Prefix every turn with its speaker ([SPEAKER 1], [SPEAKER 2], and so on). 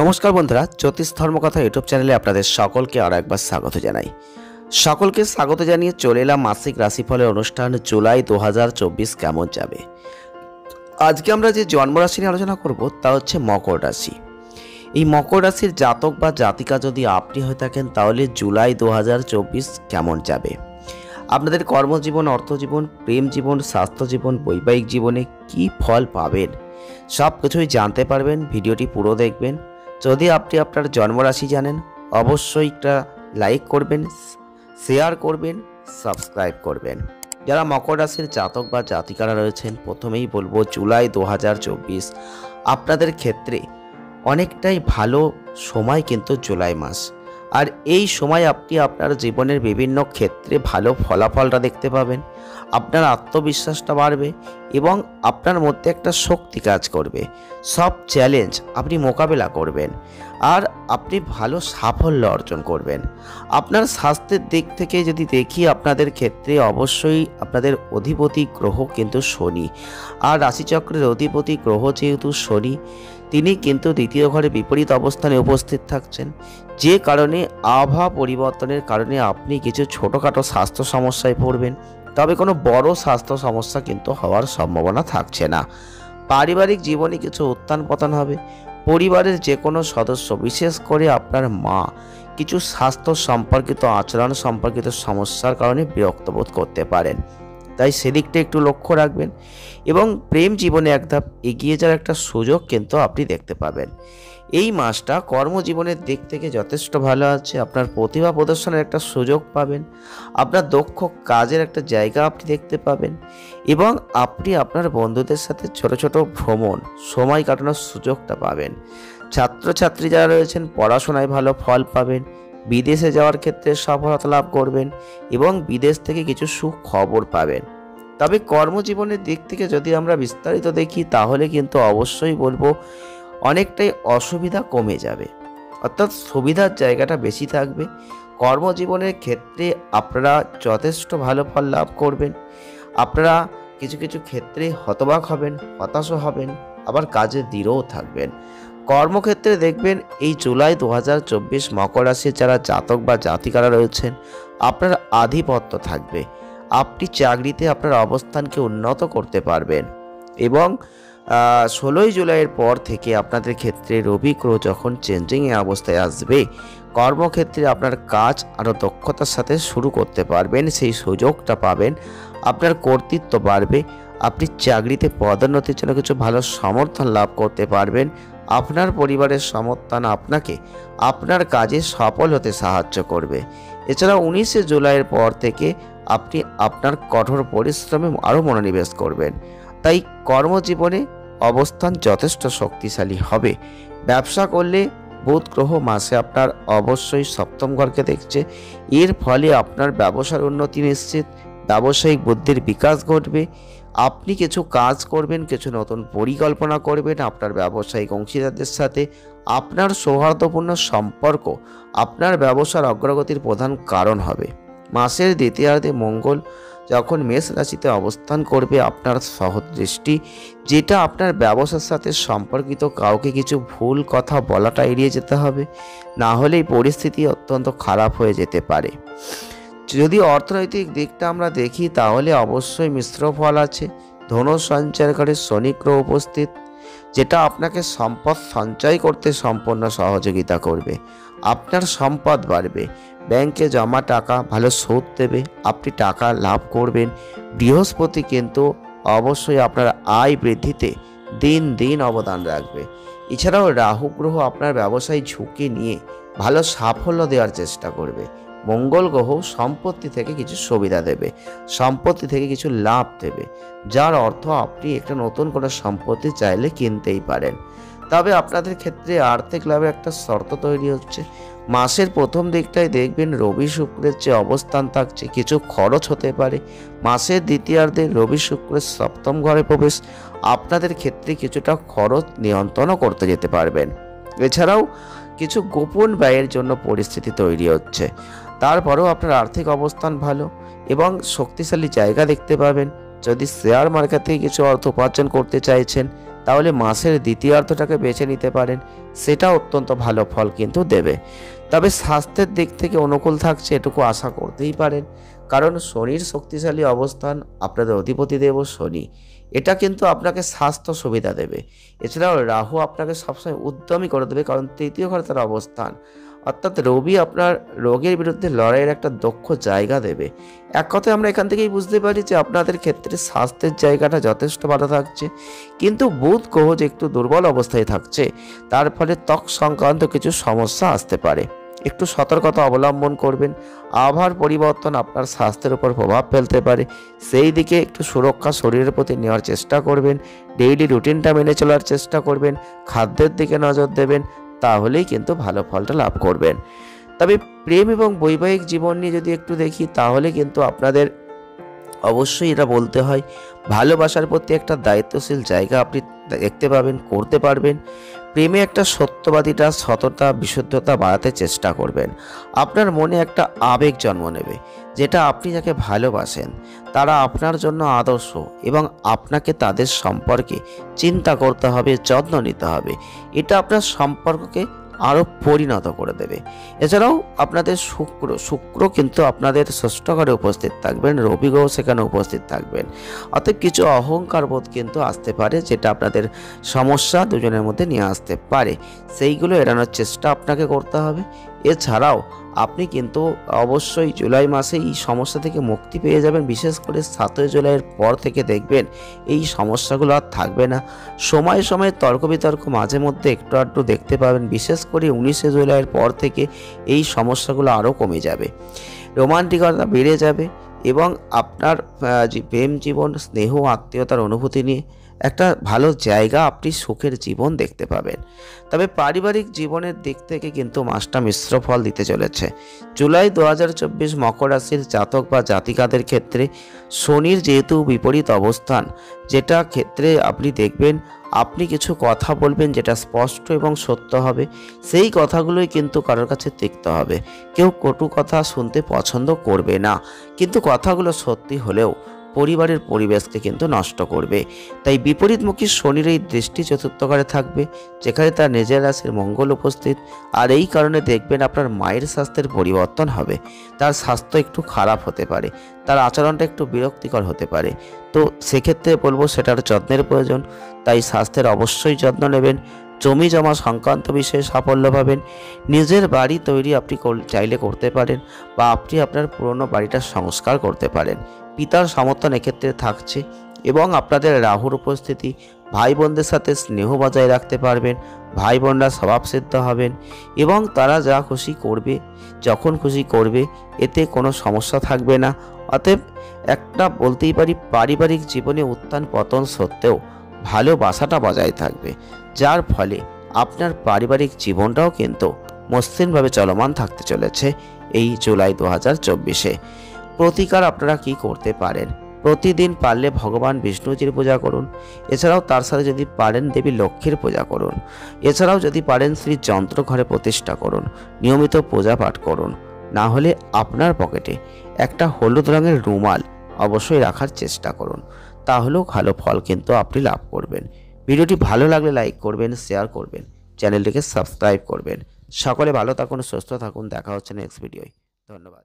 [SPEAKER 1] নমস্কার বন্ধুরা, জ্যোতিষ ধর্মকথা ইউটিউব চ্যানেলে আপনাদের সকলকে আরও একবার স্বাগত জানাই। সকলকে স্বাগত জানিয়ে চলে এলাম মাসিক রাশিফলের অনুষ্ঠান জুলাই 2024 কেমন যাবে। আজকে আমরা যে জন্মরাশি নিয়ে আলোচনা করব তা হচ্ছে মকর রাশি। এই মকর রাশির জাতক বা জাতিকা যদি আপনি হয়ে থাকেন তাহলে জুলাই 2024 কেমন যাবে। আপনাদের কর্মজীবন, অর্থজীবন, প্রেম জীবন, স্বাস্থ্য জীবন, বৈবাহিক জীবনে কি ফল পাবেন সব কিছুই জানতে পারবেন। ভিডিওটি পুরো দেখবেন। যদি আপনি আপনার জন্মরাশি জানেন অবশ্যই একটা লাইক করবেন, শেয়ার করবেন, সাবস্ক্রাইব করবেন। যারা মকর রাশির জাতক বা জাতিকারা রয়েছেন, প্রথমেই বলবো জুলাই 2024 আপনাদের ক্ষেত্রে অনেকটাই ভালো সময় কিন্তু জুলাই মাস। আর এই সময় আপনি আপনার জীবনের বিভিন্ন ক্ষেত্রে ভালো ফলাফলটা দেখতে পাবেন। আপনার আত্মবিশ্বাসটা বাড়বে এবং আপনার মধ্যে একটা শক্তি কাজ করবে। সব চ্যালেঞ্জ আপনি মোকাবেলা করবেন আর আপনি ভালো সাফল্য অর্জন করবেন। আপনার স্বাস্থ্যের দিক থেকে যদি দেখি আপনাদের ক্ষেত্রে অবশ্যই আপনাদের অধিপতি গ্রহ কিন্তু শনি। আর রাশিচক্রের অধিপতি গ্রহ যেহেতু শনি, তিনি কিন্তু দ্বিতীয় ঘরে বিপরীত অবস্থানে উপস্থিত থাকছেন, যে কারণে আবহাওয়া পরিবর্তনের কারণে আপনি কিছু ছোটোখাটো স্বাস্থ্য সমস্যায় পড়বেন, তবে কোনো বড় স্বাস্থ্য সমস্যা কিন্তু হওয়ার সম্ভাবনা থাকছে না। পারিবারিক জীবনে কিছু উত্থান পতন হবে। পরিবারের যে কোনো সদস্য, বিশেষ করে আপনার মা, কিছু স্বাস্থ্য সম্পর্কিত, আচরণ সম্পর্কিত সমস্যার কারণে বিরক্ত বোধ করতে পারেন, তাই সেদিকটা একটু লক্ষ্য রাখবেন। এবং প্রেম জীবনে এক ধাপ এগিয়ে যাওয়ার একটা সুযোগ কিন্তু আপনি দেখতে পাবেন। এই মাসটা কর্মজীবনের দিক থেকে যথেষ্ট ভালো আছে। আপনার প্রতিভা প্রদর্শনের একটা সুযোগ পাবেন, আপনার দক্ষ কাজের একটা জায়গা আপনি দেখতে পাবেন এবং আপনি আপনার বন্ধুদের সাথে ছোট ছোট ভ্রমণ, সময় কাটানোর সুযোগটা পাবেন। ছাত্রছাত্রী যারা রয়েছেন পড়াশোনায় ভালো ফল পাবেন, বিদেশে যাওয়ার ক্ষেত্রে সফলতা লাভ করবেন এবং বিদেশ থেকে কিছু সুখবর পাবেন। তবে কর্মজীবনের দিক থেকে যদি আমরা বিস্তারিত দেখি তাহলে কিন্তু অবশ্যই বলবো অনেকটাই অসুবিধা কমে যাবে, অর্থাৎ সুবিধার জায়গাটা বেশি থাকবে। কর্মজীবনের ক্ষেত্রে আপনারা যথেষ্ট ভালো ফল লাভ করবেন। আপনারা কিছু কিছু ক্ষেত্রে হতবাক হবেন, হতাশও হবেন, আবার কাজে দৃঢ়ও থাকবেন। কর্মক্ষেত্রে দেখবেন এই জুলাই 2024 মকর রাশির যারা জাতক বা জাতিকারা রয়েছেন আপনার আধিপত্য থাকবে। আপনি চাকরিতে আপনার অবস্থানকে উন্নত করতে পারবেন এবং 16ই জুলাইয়ের পর থেকে আপনাদের ক্ষেত্রে রবি গ্রহ যখন চেঞ্জিংয়ে অবস্থায় আসবে, কর্মক্ষেত্রে আপনার কাজ আরও দক্ষতার সাথে শুরু করতে পারবেন, সেই সুযোগটা পাবেন। আপনার কর্তৃত্ব বাড়বে, আপনি চাকরিতে পদোন্নতির জন্য কিছু ভালো সমর্থন লাভ করতে পারবেন। আপনার পরিবারের সমর্থন আপনাকে আপনার কাজে সফল হতে সাহায্য করবে। এছাড়া 19শে জুলাইয়ের পর থেকে আপনি আপনার কঠোর পরিশ্রমে আরও মনোনিবেশ করবেন, তাই কর্মজীবনে অবস্থান যথেষ্ট শক্তিশালী হবে। ব্যবসা করলে বুধ গ্রহ মাসে আপনার অবশ্যই সপ্তম ঘরকে দেখছে, এর ফলে আপনার ব্যবসার উন্নতি নিশ্চিত, ব্যবসায়িক বুদ্ধির বিকাশ ঘটবে। আপনি কিছু কাজ করবেন, কিছু নতুন পরিকল্পনা করবেন আপনার ব্যবসায়িক অংশীদারদের সাথে। আপনার সৌহার্দ্যপূর্ণ সম্পর্ক আপনার ব্যবসার অগ্রগতির প্রধান কারণ হবে। মাসের দ্বিতীয়ার্ধে মঙ্গল যখন মেষ রাশিতে অবস্থান করবে, আপনার সহদৃষ্টি, যেটা আপনার ব্যবসার সাথে সম্পর্কিত কাউকে কিছু ভুল কথা বলাটা এড়িয়ে যেতে হবে, না হলে এই পরিস্থিতি অত্যন্ত খারাপ হয়ে যেতে পারে। যদি অর্থনৈতিক দিকটা আমরা দেখি তাহলে অবশ্যই মিশ্র ফল আছে। ধন সঞ্চয়কারী শনি গ্রহ উপস্থিত, যেটা আপনাকে সম্পদ সঞ্চয় করতে সম্পূর্ণ সহযোগিতা করবে। আপনার সম্পদ বাড়বে, ব্যাংকে জমা টাকা ভালো সুদ দেবে, আপনি টাকা লাভ করবেন। বৃহস্পতি কিন্তু অবশ্যই আপনার আয় বৃদ্ধিতে দিন দিন অবদান রাখবে। এছাড়াও রাহু গ্রহ আপনার ব্যবসায় ঝুঁকি নিয়ে ভালো সাফল্য দেওয়ার চেষ্টা করবে। মঙ্গল গ্রহ সম্পত্তি থেকে কিছু সুবিধা দেবে, সম্পত্তি থেকে কিছু লাভ দেবে, যার অর্থ আপনি একটা নতুন করে সম্পত্তি চাইলে কিনতেই পারেন। তবে আপনাদের ক্ষেত্রে আর্থিক লাভের একটা শর্ত তৈরি হচ্ছে। মাসের প্রথম দিকটায় দেখবেন রবি শুক্রের যে অবস্থান থাকছে, কিছু খরচ হতে পারে। মাসের দ্বিতীয়ার্ধে রবি শুক্রের সপ্তম ঘরে প্রবেশ আপনাদের ক্ষেত্রে কিছুটা খরচ নিয়ন্ত্রণও করতে যেতে পারবেন। এছাড়াও কিছু গোপন ব্যয়ের জন্য পরিস্থিতি তৈরি হচ্ছে। তারপরেও আপনার আর্থিক অবস্থান ভালো এবং শক্তিশালী জায়গা দেখতে পাবেন। যদি শেয়ার মার্কেট থেকে কিছু অর্থ উপার্জন করতে চাইছেন তাহলে মাসের দ্বিতীয়ার্ধটাকে বেছে নিতে পারেন, সেটা অত্যন্ত ভালো ফল কিন্তু দেবে। তবে স্বাস্থ্যের দিক থেকে অনুকূল থাকছে এটুকু আশা করতেই পারেন, কারণ শনির শক্তিশালী অবস্থান, আপনাদের অধিপতি দেব শনি, এটা কিন্তু আপনাকে স্বাস্থ্য সুবিধা দেবে। এছাড়াও রাহু আপনাকে সবসময় উদ্যমী করে দেবে, কারণ তৃতীয় ঘরে তার অবস্থান, অর্থাৎ রবি আপনার রোগের বিরুদ্ধে লড়াইয়ের একটা দক্ষ জায়গা দেবে। এক কথায় আমরা এখান থেকেই বুঝতে পারি যে আপনাদের ক্ষেত্রে স্বাস্থ্যের জায়গাটা যথেষ্ট ভালো থাকছে, কিন্তু বুধ গ্রহ যে একটু দুর্বল অবস্থায় থাকছে, তার ফলে ত্বক সংক্রান্ত কিছু সমস্যা আসতে পারে। একটু সতর্কতা অবলম্বন করবেন। আবহাওয়ার পরিবর্তন আপনার স্বাস্থ্যের উপর প্রভাব ফেলতে পারে, সেই দিকে একটু সুরক্ষা শরীরের প্রতি নেওয়ার চেষ্টা করবেন। ডেইলি রুটিনটা মেনে চলার চেষ্টা করবেন, খাদ্যের দিকে নজর দেবেন, তাহলেই কিন্তু ভালো ফলটা লাভ করবেন। তবে প্রেম এবং বৈবাহিক জীবন নিয়ে যদি একটু দেখি, তাহলে কিন্তু আপনাদের অবশ্যই এটা বলতে হয়, ভালোবাসার প্রতি একটা দায়িত্বশীল জায়গা আপনি দেখতে পাবেন, করতে পারবেন। প্রেমে একটা সত্যবাদিতা, সততা, বিশুদ্ধতা বাড়াতে চেষ্টা করবেন। আপনার মনে একটা আবেগ জন্ম নেবে, যেটা আপনি যাকে ভালোবাসেন তারা আপনার জন্য আদর্শ, এবং আপনাকে তাদের সম্পর্কে চিন্তা করতে হবে, যত্ন নিতে হবে। এটা আপনার সম্পর্ককে আরও পরিণত করে দেবে। এছাড়াও আপনাদের শুক্র কিন্তু আপনাদের ষষ্ঠ ঘরে উপস্থিত থাকবেন, রবি গ্রহ সেখানে উপস্থিত থাকবেন। অতএব কিছু অহংকার বোধ কিন্তু আসতে পারে, যেটা আপনাদের সমস্যা দুজনের মধ্যে নিয়ে আসতে পারে, সেইগুলো এড়ানোর চেষ্টা আপনাকে করতে হবে। এছাড়াও আপনি কিন্তু অবশ্যই জুলাই মাসে এই সমস্যা থেকে মুক্তি পেয়ে যাবেন। বিশেষ করে 7ই জুলাইয়ের পর থেকে দেখবেন এই সমস্যাগুলো আর থাকবে না। সময়ে সময়ে তর্ক বিতর্ক মাঝে মধ্যে একটু আধটু দেখতে পাবেন, বিশেষ করে 19শে জুলাইয়ের পর থেকে এই সমস্যাগুলো আরও কমে যাবে, রোমান্টিকতা বেড়ে যাবে, এবং আপনার যে প্রেম জীবন, স্নেহ, আত্মীয়তার অনুভূতি নিয়ে একটা ভালো জায়গা, আপনি সুখের জীবন দেখতে পাবেন। তবে পারিবারিক জীবনের দিক থেকে কিন্তু মাসটা মিশ্র ফল দিতে চলেছে। জুলাই 2024 মকর রাশির জাতক বা জাতিকাদের ক্ষেত্রে শনির যেহেতু বিপরীত অবস্থান, যেটা ক্ষেত্রে আপনি দেখবেন আপনি কিছু কথা বলবেন যেটা স্পষ্ট এবং সত্য হবে, সেই কথাগুলোই কিন্তু কারোর কাছে তিক্ত হবে। কেউ কটু কথা শুনতে পছন্দ করবে না, কিন্তু কথাগুলো সত্যি হলেও পরিবারের পরিবেশকে কিন্তু নষ্ট করবে। তাই বিপরীতমুখী শনির এই দৃষ্টি চতুর্থ ঘরে থাকবে, যেখানে তার নিজের রাশির মঙ্গল উপস্থিত। আর এই কারণে দেখবেন আপনার মায়ের স্বাস্থ্যের পরিবর্তন হবে, তার স্বাস্থ্য একটু খারাপ হতে পারে, তার আচরণটা একটু বিরক্তিকর হতে পারে। তো সেক্ষেত্রে বলবো সেটার যত্নের প্রয়োজন, তাই স্বাস্থ্যের অবশ্যই যত্ন নেবেন। জমি জমা সংক্রান্ত বিষয়ে সাফল্য পাবেন। নিজের বাড়ি তৈরি আপনি চাইলে করতে পারেন, বা আপনি আপনার পুরনো বাড়িটার সংস্কার করতে পারেন। পিতার সমর্থন এক্ষেত্রে থাকছে, এবং আপনাদের রাহুর উপস্থিতি, ভাই বোনদের সাথে স্নেহ বজায় রাখতে পারবেন। ভাই বোনরা স্বভাবসিদ্ধ হবেন, এবং তারা যা খুশি করবে, যখন খুশি করবে, এতে কোনো সমস্যা থাকবে না। অতএব একটা বলতেই পারি, পারিবারিক জীবনে উত্থান পতন সত্ত্বেও ভালোবাসাটা বজায় থাকবে, যার ফলে আপনার পারিবারিক জীবনটাও কিন্তু মসৃণভাবে চলমান থাকতে চলেছে এই জুলাই 2024-এ। প্রতিকার আপনারা কি করতে পারেন? প্রতিদিন পারলে ভগবান বিষ্ণুজির পূজা করুন। এছাড়াও তার সাথে যদি পারেন দেবী লক্ষ্মীর পূজা করুন। এছাড়াও যদি পারেন শ্রী যন্ত্র ঘরে প্রতিষ্ঠা করুন। নিয়মিত পূজা পাঠ করুন। না হলে আপনার পকেটে একটা হলুদ রঙের রুমাল অবশ্যই রাখার চেষ্টা করুন, তাহলেও ভালো ফল কিন্তু আপনি লাভ করবেন। ভিডিওটি ভালো লাগলে লাইক করবেন, শেয়ার করবেন, চ্যানেলটিকে সাবস্ক্রাইব করবেন। সকলে ভালো থাকুন, সুস্থ থাকুন। দেখা হচ্ছে নেক্সট ভিডিওয়। ধন্যবাদ।